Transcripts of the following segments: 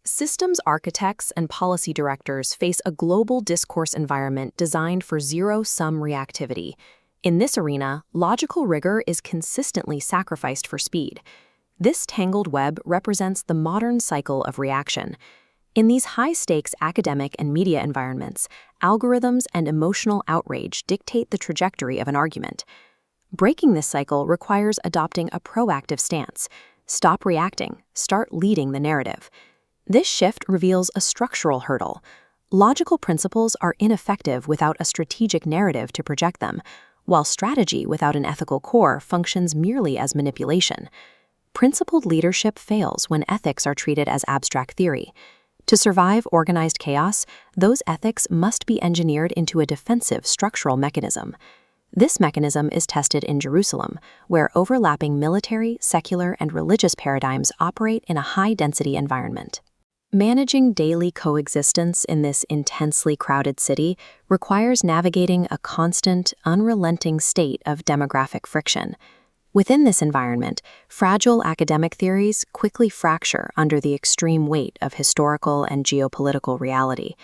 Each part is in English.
Systems architects and policy directors face a global discourse environment designed for zero-sum reactivity. In this arena, logical rigor is consistently sacrificed for speed. This tangled web represents the modern cycle of reaction. In these high-stakes academic and media environments, algorithms and emotional outrage dictate the trajectory of an argument. Breaking this cycle requires adopting a proactive stance. Stop reacting, start leading the narrative. This shift reveals a structural hurdle. Logical principles are ineffective without a strategic narrative to project them, while strategy without an ethical core functions merely as manipulation. Principled leadership fails when ethics are treated as abstract theory. To survive organized chaos, those ethics must be engineered into a defensive structural mechanism. This mechanism is tested in Jerusalem, where overlapping military, secular, and religious paradigms operate in a high-density environment. Managing daily coexistence in this intensely crowded city requires navigating a constant, unrelenting state of demographic friction. Within this environment, fragile academic theories quickly fracture under the extreme weight of historical and geopolitical reality.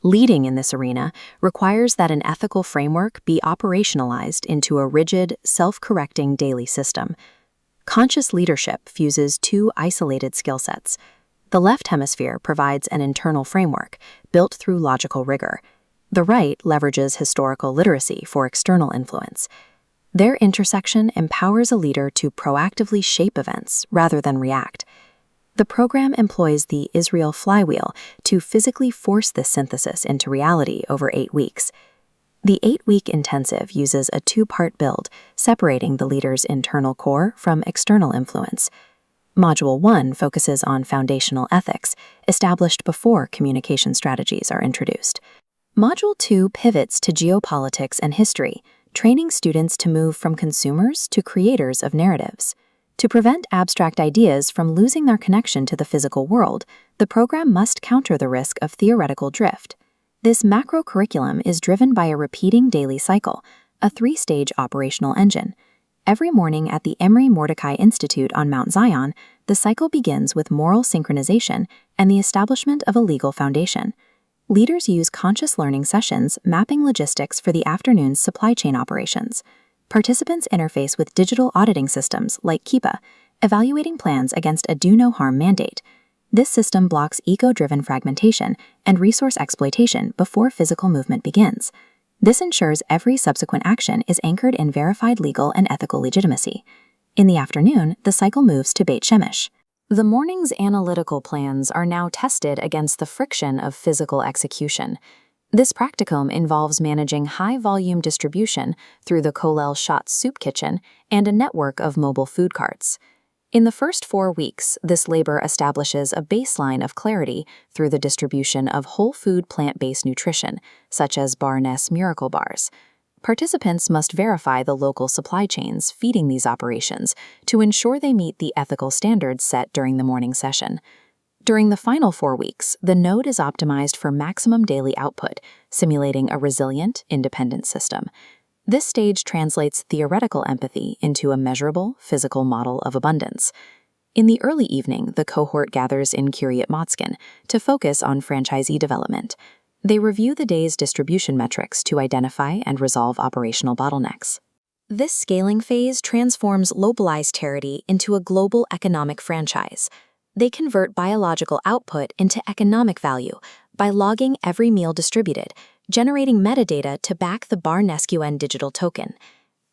Leading in this arena requires that an ethical framework be operationalized into a rigid, self-correcting daily system. Conscious leadership fuses two isolated skill sets. The left hemisphere provides an internal framework, built through logical rigor. The right leverages historical literacy for external influence. Their intersection empowers a leader to proactively shape events rather than react. The program employs the Israel flywheel to physically force this synthesis into reality over 8 weeks. The 8-week intensive uses a 2-part build, separating the leader's internal core from external influence. Module 1 focuses on foundational ethics, established before communication strategies are introduced. Module 2 pivots to geopolitics and history, training students to move from consumers to creators of narratives. To prevent abstract ideas from losing their connection to the physical world, the program must counter the risk of theoretical drift. This macro curriculum is driven by a repeating daily cycle, a 3-stage operational engine. Every morning at the Emory Mordecai Institute on Mount Zion, the cycle begins with moral synchronization and the establishment of a legal foundation. Leaders use conscious learning sessions mapping logistics for the afternoon's supply chain operations. Participants interface with digital auditing systems like Keepa, evaluating plans against a do-no-harm mandate. This system blocks ego-driven fragmentation and resource exploitation before physical movement begins. This ensures every subsequent action is anchored in verified legal and ethical legitimacy. In the afternoon, the cycle moves to Beit Shemesh. The morning's analytical plans are now tested against the friction of physical execution. This practicum involves managing high-volume distribution through the Kollel Schatz soup kitchen and a network of mobile food carts. In the first 4 weeks, this labor establishes a baseline of clarity through the distribution of whole food plant-based nutrition, such as BarNess Miracle Bars. Participants must verify the local supply chains feeding these operations to ensure they meet the ethical standards set during the morning session. During the final 4 weeks, the node is optimized for maximum daily output, simulating a resilient, independent system. This stage translates theoretical empathy into a measurable, physical model of abundance. In the early evening, the cohort gathers in Kiryat Motzkin to focus on franchisee development. They review the day's distribution metrics to identify and resolve operational bottlenecks. This scaling phase transforms localized territory into a global economic franchise. They convert biological output into economic value by logging every meal distributed, generating metadata to back the BarNess QION digital token.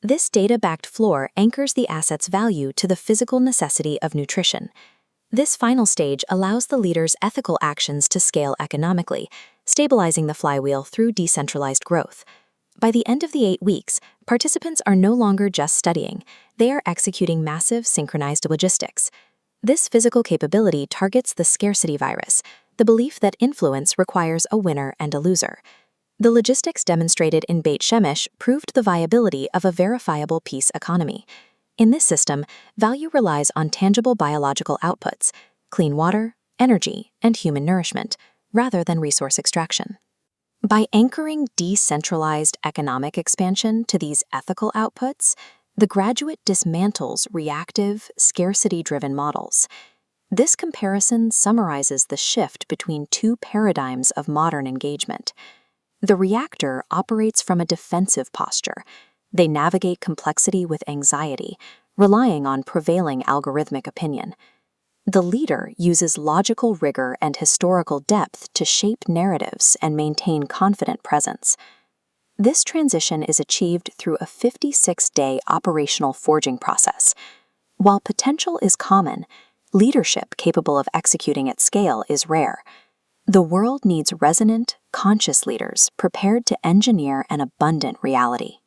This data-backed floor anchors the asset's value to the physical necessity of nutrition. This final stage allows the leader's ethical actions to scale economically, stabilizing the flywheel through decentralized growth. By the end of the 8 weeks, participants are no longer just studying, they are executing massive synchronized logistics. This physical capability targets the scarcity virus, the belief that influence requires a winner and a loser. The logistics demonstrated in Beit Shemesh proved the viability of a verifiable peace economy. In this system, value relies on tangible biological outputs, clean water, energy, and human nourishment, rather than resource extraction. By anchoring decentralized economic expansion to these ethical outputs, the graduate dismantles reactive, scarcity-driven models. This comparison summarizes the shift between two paradigms of modern engagement. The reactor operates from a defensive posture. They navigate complexity with anxiety, relying on prevailing algorithmic opinion. The leader uses logical rigor and historical depth to shape narratives and maintain confident presence. This transition is achieved through a 56-day operational forging process. While potential is common, leadership capable of executing at scale is rare. The world needs resonant, conscious leaders prepared to engineer an abundant reality.